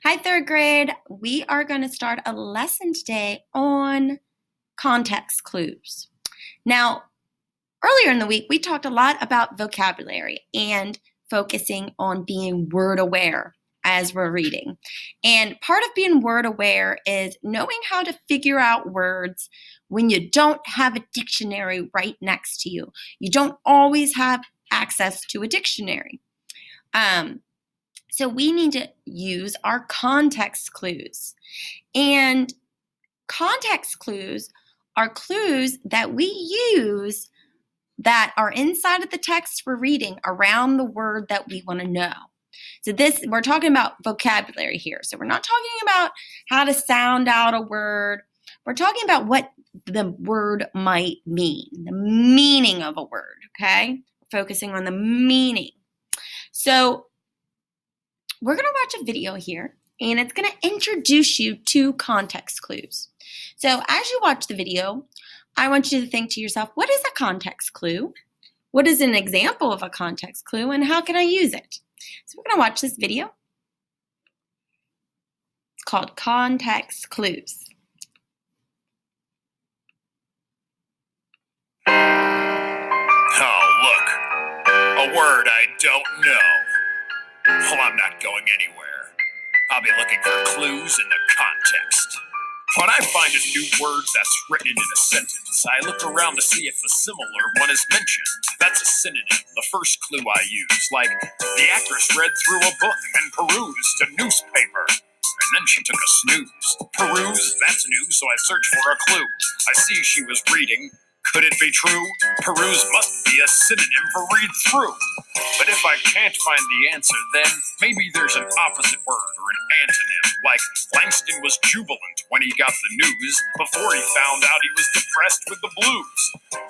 Hi, third grade. We are going to start a lesson today on context clues. Now, earlier in the week, we talked a lot about vocabulary and focusing on being word aware as we're reading. And part of being word aware is knowing how to figure out words when you don't have a dictionary right next to you. You don't always have access to a dictionary. So we need to use our context clues. And context clues are clues that we use that are inside of the text we're reading around the word that we want to know. So we're talking about vocabulary here. So we're not talking about how to sound out a word. We're talking about what the word might mean, the meaning of a word, okay? Focusing on the meaning. So we're going to watch a video here, and it's going to introduce you to context clues. So as you watch the video, I want you to think to yourself, what is a context clue? What is an example of a context clue, and how can I use it? So we're going to watch this video. It's called Context Clues. Oh, look. A word I don't know. Well, I'm not going anywhere. I'll be looking for clues in the context. When I find a new word that's written in a sentence, I look around to see if a similar one is mentioned. That's a synonym, the first clue I use. Like, the actress read through a book and perused a newspaper. And then she took a snooze. Peruse, that's new, so I search for a clue. I see she was reading. Could it be true? Peruse must be a synonym for read through. But if I can't find the answer, then maybe there's an opposite word or an antonym. Like, Langston was jubilant when he got the news before he found out he was depressed with the blues.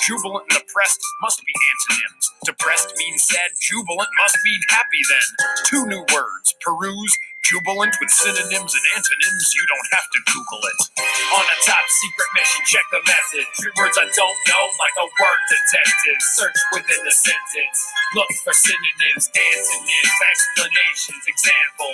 Jubilant and depressed must be antonyms. Depressed means sad, jubilant must mean happy then. Two new words, peruse, jubilant with synonyms and antonyms, you don't have to Google it. On a top secret mission, check the message. Three words I don't know, like a word detective. Search within the sentence. Look for synonyms, antonyms, explanations, example.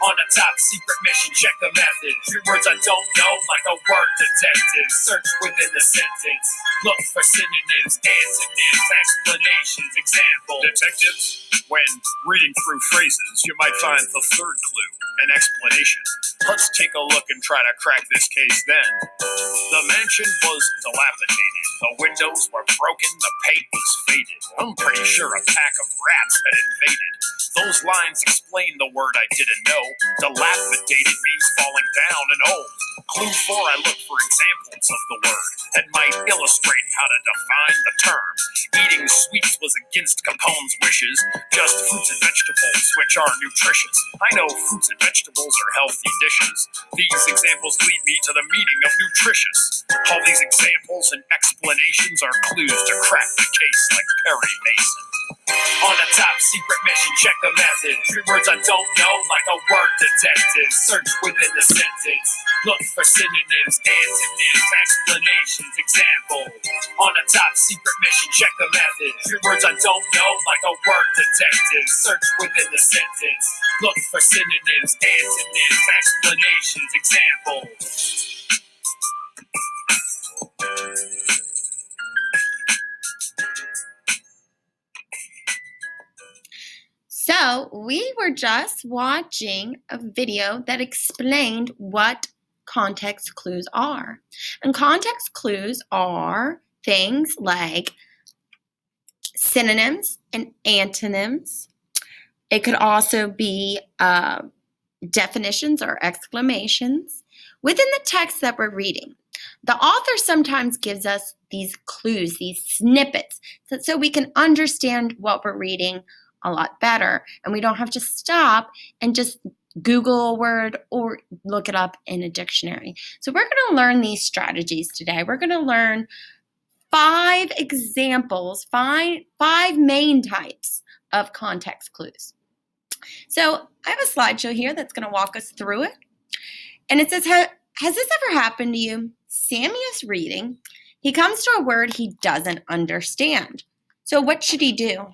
On a top secret mission, check the message. Three words I don't know, like a word detective. Search within the sentence. Look for synonyms, antonyms, explanations, example. Detectives, when reading through phrases, you might find the third clue, an explanation. Let's take a look and try to crack this case then. The mansion was dilapidated. The windows were broken, the paint was faded. I'm pretty sure a pack of rats had invaded. Those lines explain the word I didn't know. Dilapidated means falling down and old. Clue 4, I look for examples of the word that might illustrate how to define the term. Eating sweets was against Capone's wishes. Just fruits and vegetables, which are nutritious. I know fruits and vegetables are healthy dishes. These examples lead me to the meaning of nutritious. All these examples and explanations are clues to crack the case like Perry Mason. On a top secret mission, check the message. Three words I don't know, like a word detective. Search within the sentence. Look for synonyms, antonyms, explanations, example. On a top secret mission, check the message. Three words I don't know, like a word detective. Search within the sentence. Look for synonyms, antonyms, explanations, example. So we were just watching a video that explained what context clues are. And context clues are things like synonyms and antonyms. It could also be definitions or exclamations within the text that we're reading. The author sometimes gives us these clues, these snippets, so we can understand what we're reading a lot better, and we don't have to stop and just Google a word or look it up in a dictionary. So we're going to learn these strategies today. We're going to learn 5 examples, five main types of context clues. So I have a slideshow here that's going to walk us through it. And it says, has this ever happened to you? Sammy is reading. He comes to a word he doesn't understand. So what should he do?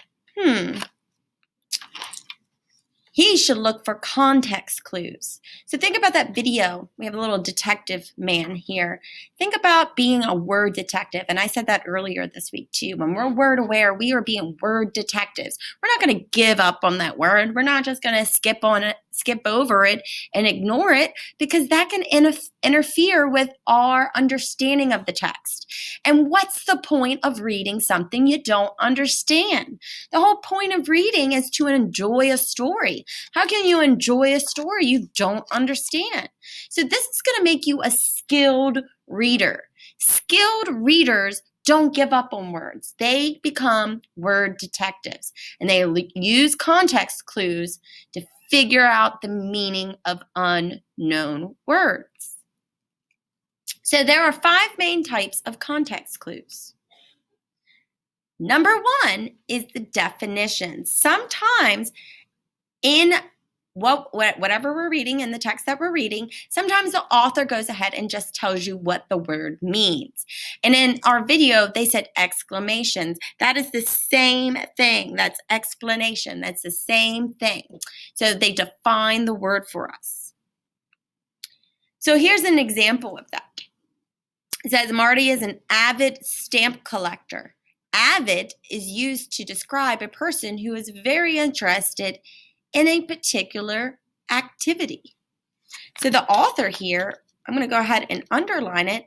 He should look for context clues. So think about that video. We have a little detective man here. Think about being a word detective. And I said that earlier this week too. When we're word aware, we are being word detectives. We're not going to give up on that word. We're not just going to skip over it and ignore it, because that can interfere with our understanding of the text. And what's the point of reading something you don't understand? The whole point of reading is to enjoy a story. How can you enjoy a story you don't understand? So this is going to make you a skilled reader. Skilled readers don't give up on words. They become word detectives, and they use context clues to figure out the meaning of unknown words. So there are 5 main types of context clues. Number 1 is the definition. Sometimes in whatever we're reading, in the text that we're reading, sometimes the author goes ahead and just tells you what the word means. And in our video, they said exclamations. That is the same thing. That's explanation. That's the same thing. So they define the word for us. So here's an example of that. It says Marty is an avid stamp collector. Avid is used to describe a person who is very interested in a particular activity. So the author here, I'm going to go ahead and underline it,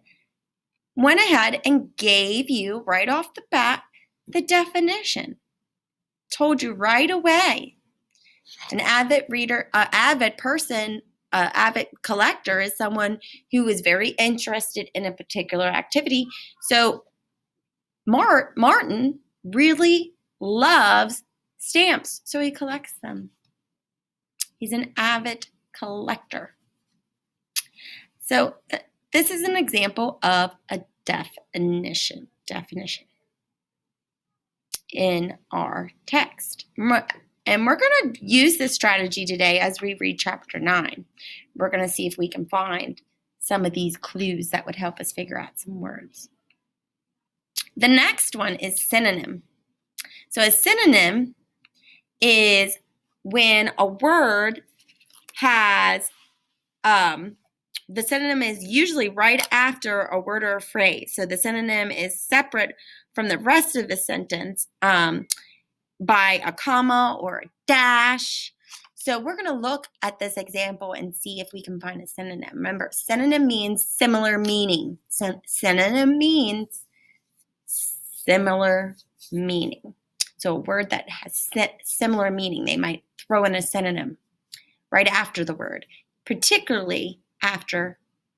went ahead and gave you right off the bat the definition. Told you right away. An avid reader, avid person, avid collector is someone who is very interested in a particular activity. So Martin really loves stamps, so he collects them. He's an avid collector. So this is an example of a definition in our text. And we're going to use this strategy today as we read chapter 9. We're going to see if we can find some of these clues that would help us figure out some words. The next one is synonym. So a synonym is when a word has, the synonym is usually right after a word or a phrase. So the synonym is separate from the rest of the sentence by a comma or a dash. So we're going to look at this example and see if we can find a synonym. Remember, synonym means similar meaning. Synonym means similar meaning. So a word that has similar meaning, they might throw in a synonym right after the word, particularly after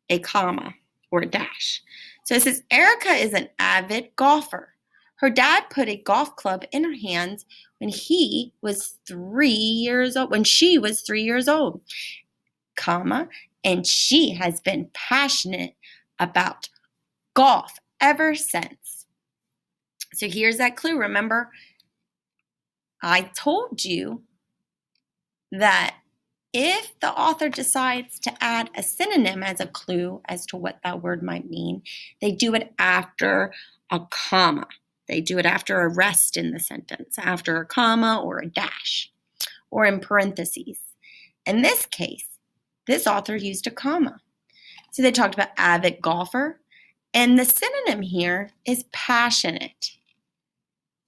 a comma or a dash. So it says Erica is an avid golfer. Her dad put a golf club in her hands when she was 3 years old, comma, and she has been passionate about golf ever since. So here's that clue. Remember, I told you that if the author decides to add a synonym as a clue as to what that word might mean, they do it after a comma. They do it after a rest in the sentence, after a comma or a dash, or in parentheses. In this case, this author used a comma. So they talked about avid golfer, and the synonym here is passionate.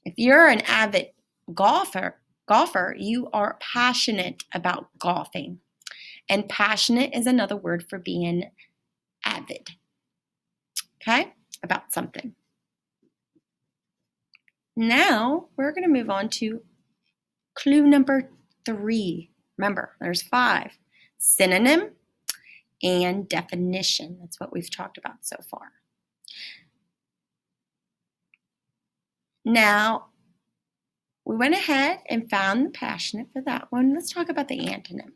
If you're an avid golfer, you are passionate about golfing. And passionate is another word for being avid. Okay? About something. Now, we're going to move on to clue number 3. Remember, there's 5. Synonym and definition. That's what we've talked about so far. Now, we went ahead and found the passionate for that one. Let's talk about the antonym.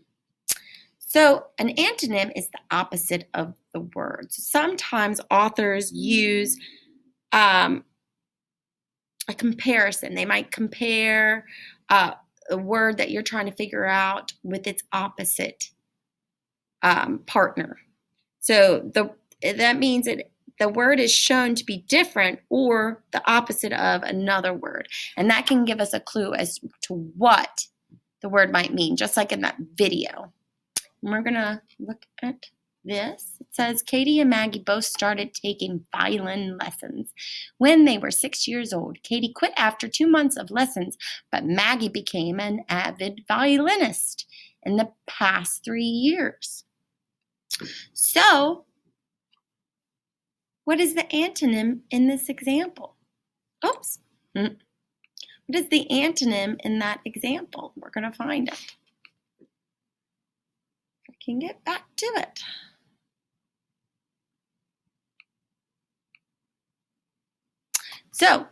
So an antonym is the opposite of the word. So sometimes authors use a comparison. They might compare a word that you're trying to figure out with its opposite partner. So that means that the word is shown to be different or the opposite of another word. And that can give us a clue as to what the word might mean, just like in that video. And we're going to look at this. It says, Katie and Maggie both started taking violin lessons when they were 6 years old. Katie quit after 2 months of lessons, but Maggie became an avid violinist in the past 3 years. So, what is the antonym in this example? Oops. What is the antonym in that example? We're going to find it. If I can get back to it. So,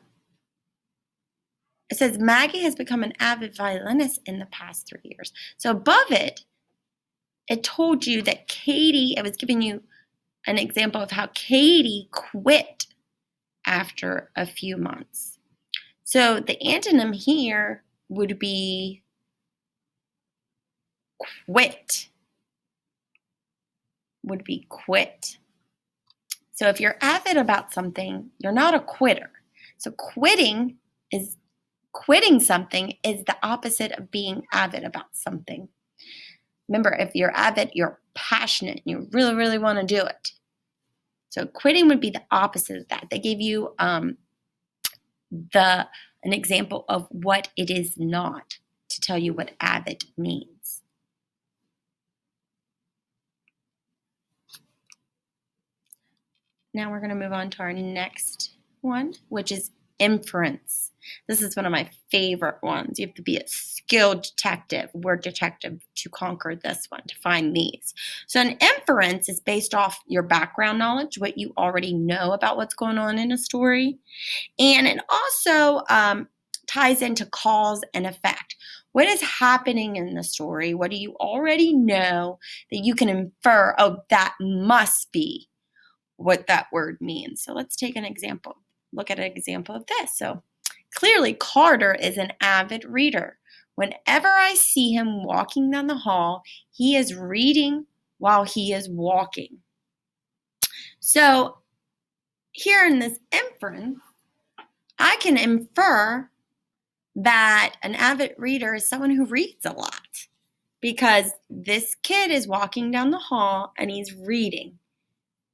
it says Maggie has become an avid violinist in the past 3 years. So above it, it told you that Katie, it was giving you an example of how Katie quit after a few months. So the antonym here would be quit. Would be quit. So if you're avid about something, you're not a quitter. So quitting something is the opposite of being avid about something. Remember, if you're avid, you're passionate. You really, really want to do it. So quitting would be the opposite of that. They gave you an example of what it is not to tell you what avid means. Now we're going to move on to our next one, which is inference. This is one of my favorite ones. You have to be a skilled word detective to conquer this one, to find these. So an inference is based off your background knowledge, what you already know about what's going on in a story. And it also ties into cause and effect. What is happening in the story? What do you already know that you can infer, oh, that must be what that word means? So let's take an example. Look at an example of this. So clearly, Carter is an avid reader. Whenever I see him walking down the hall, he is reading while he is walking. So here in this inference, I can infer that an avid reader is someone who reads a lot, because this kid is walking down the hall and he's reading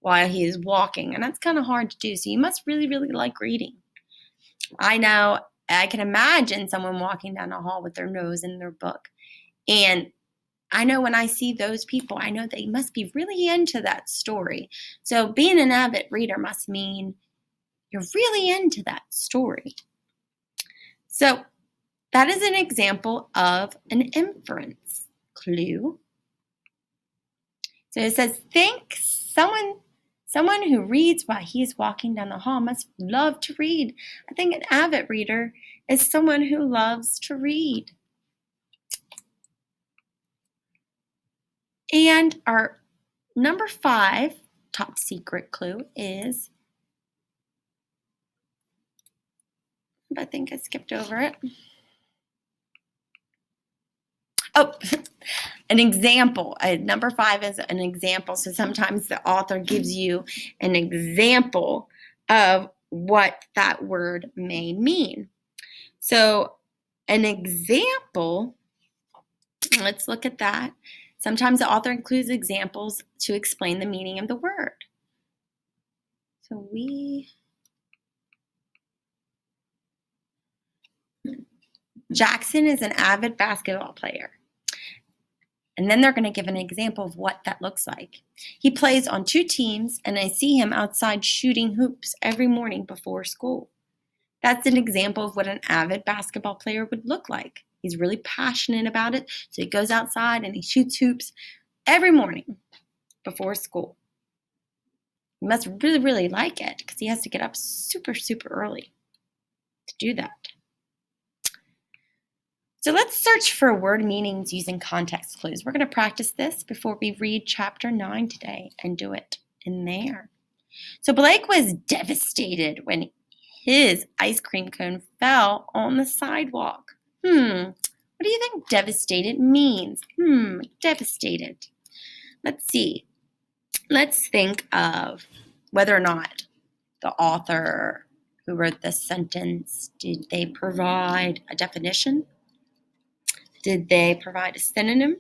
while he is walking. And that's kind of hard to do. So you must really, really like reading. I know, I can imagine someone walking down a hall with their nose in their book. And I know when I see those people, I know they must be really into that story. So being an avid reader must mean you're really into that story. So that is an example of an inference clue. So it says, think someone who reads while he is walking down the hall must love to read. I think an avid reader is someone who loves to read. And our number 5 top secret clue is, I think I skipped over it. Oh, an example. Number 5 is an example. So sometimes the author gives you an example of what that word may mean. So an example, let's look at that. Sometimes the author includes examples to explain the meaning of the word. So Jackson is an avid basketball player. And then they're going to give an example of what that looks like. He plays on 2 teams, and I see him outside shooting hoops every morning before school. That's an example of what an avid basketball player would look like. He's really passionate about it, so he goes outside and he shoots hoops every morning before school. He must really, really like it, because he has to get up super, super early to do that. So let's search for word meanings using context clues. We're going to practice this before we read chapter 9 today and do it in there. So Blake was devastated when his ice cream cone fell on the sidewalk. What do you think devastated means? Devastated. Let's see. Let's think of whether or not the author who wrote this sentence, did they provide a definition? Did they provide a synonym?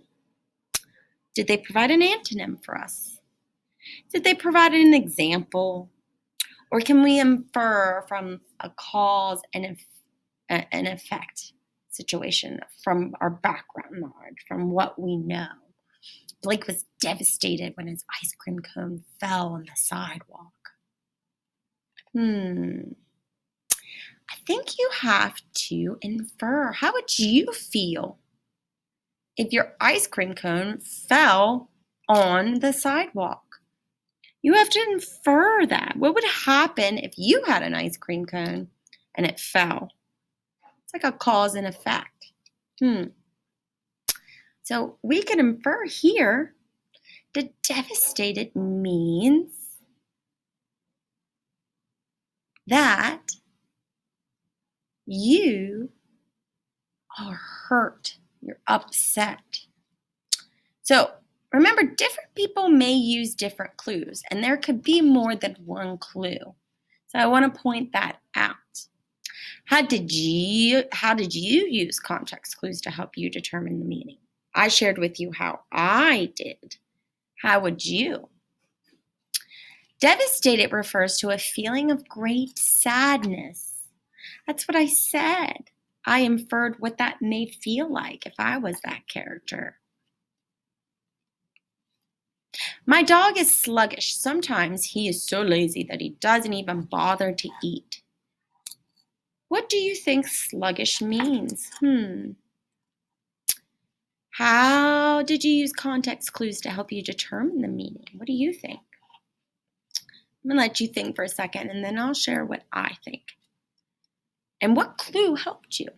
Did they provide an antonym for us? Did they provide an example? Or can we infer from a cause and an effect situation, from our background knowledge, from what we know? Blake was devastated when his ice cream cone fell on the sidewalk. I think you have to infer. How would you feel if your ice cream cone fell on the sidewalk? You have to infer that. What would happen if you had an ice cream cone and it fell? It's like a cause and effect. So we can infer here that devastated means that you are hurt. You're upset. So remember, different people may use different clues, and there could be more than one clue. So I want to point that out. How did you use context clues to help you determine the meaning? I shared with you how I did. How would you? Devastated refers to a feeling of great sadness. That's what I said. I inferred what that may feel like if I was that character. My dog is sluggish. Sometimes he is so lazy that he doesn't even bother to eat. What do you think sluggish means? How did you use context clues to help you determine the meaning? What do you think? I'm going to let you think for a second, and then I'll share what I think. And what clue helped you?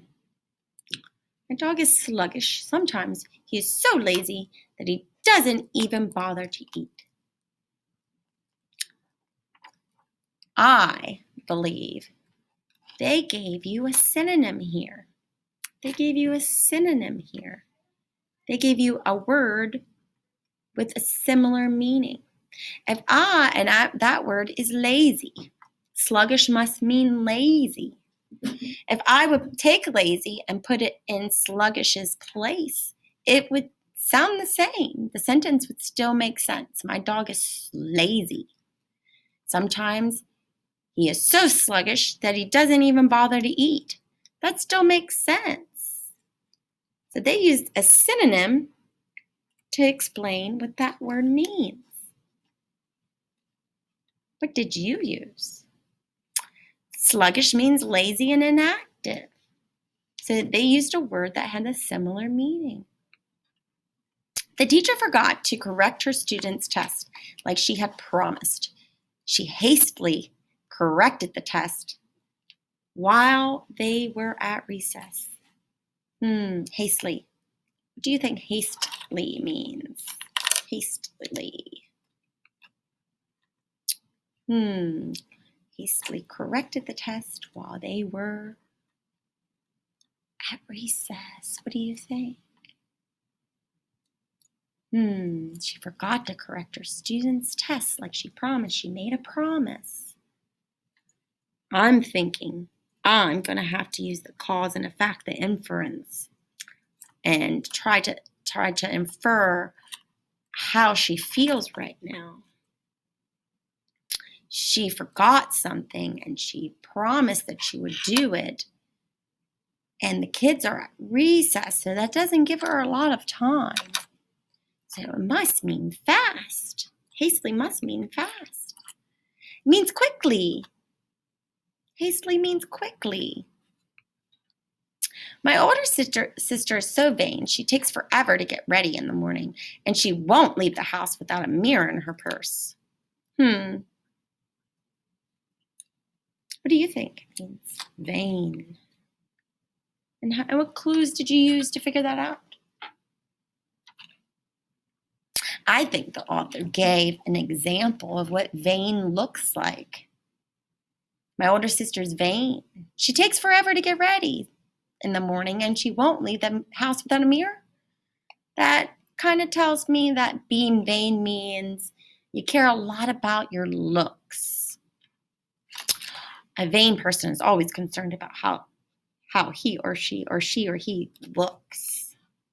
My dog is sluggish. Sometimes he is so lazy that he doesn't even bother to eat. I believe they gave you a synonym here. They gave you a synonym here. They gave you a word with a similar meaning. That word is lazy. Sluggish must mean lazy. If I would take lazy and put it in sluggish's place, it would sound the same. The sentence would still make sense. My dog is lazy. Sometimes he is so sluggish that he doesn't even bother to eat. That still makes sense. So they used a synonym to explain what that word means. What did you use? Sluggish means lazy and inactive. So they used a word that had a similar meaning. The teacher forgot to correct her student's test like she had promised. She hastily corrected the test while they were at recess. Hastily. What do you think hastily means? Hastily. Hastily corrected the test while they were at recess. What do you think? She forgot to correct her student's test like she promised. She made a promise. I'm thinking I'm going to have to use the cause and effect, the inference, and try to infer how she feels right now. She forgot something and she promised that she would do it. And the kids are at recess, so that doesn't give her a lot of time. So it must mean fast. Hastily must mean fast. It means quickly. Hastily means quickly. My older sister is so vain. She takes forever to get ready in the morning, and she won't leave the house without a mirror in her purse. What do you think it means? Vain. And what clues did you use to figure that out? I think the author gave an example of what vain looks like. My older sister's vain. She takes forever to get ready in the morning, and she won't leave the house without a mirror. That kind of tells me that being vain means you care a lot about your looks. A vain person is always concerned about how he or she looks.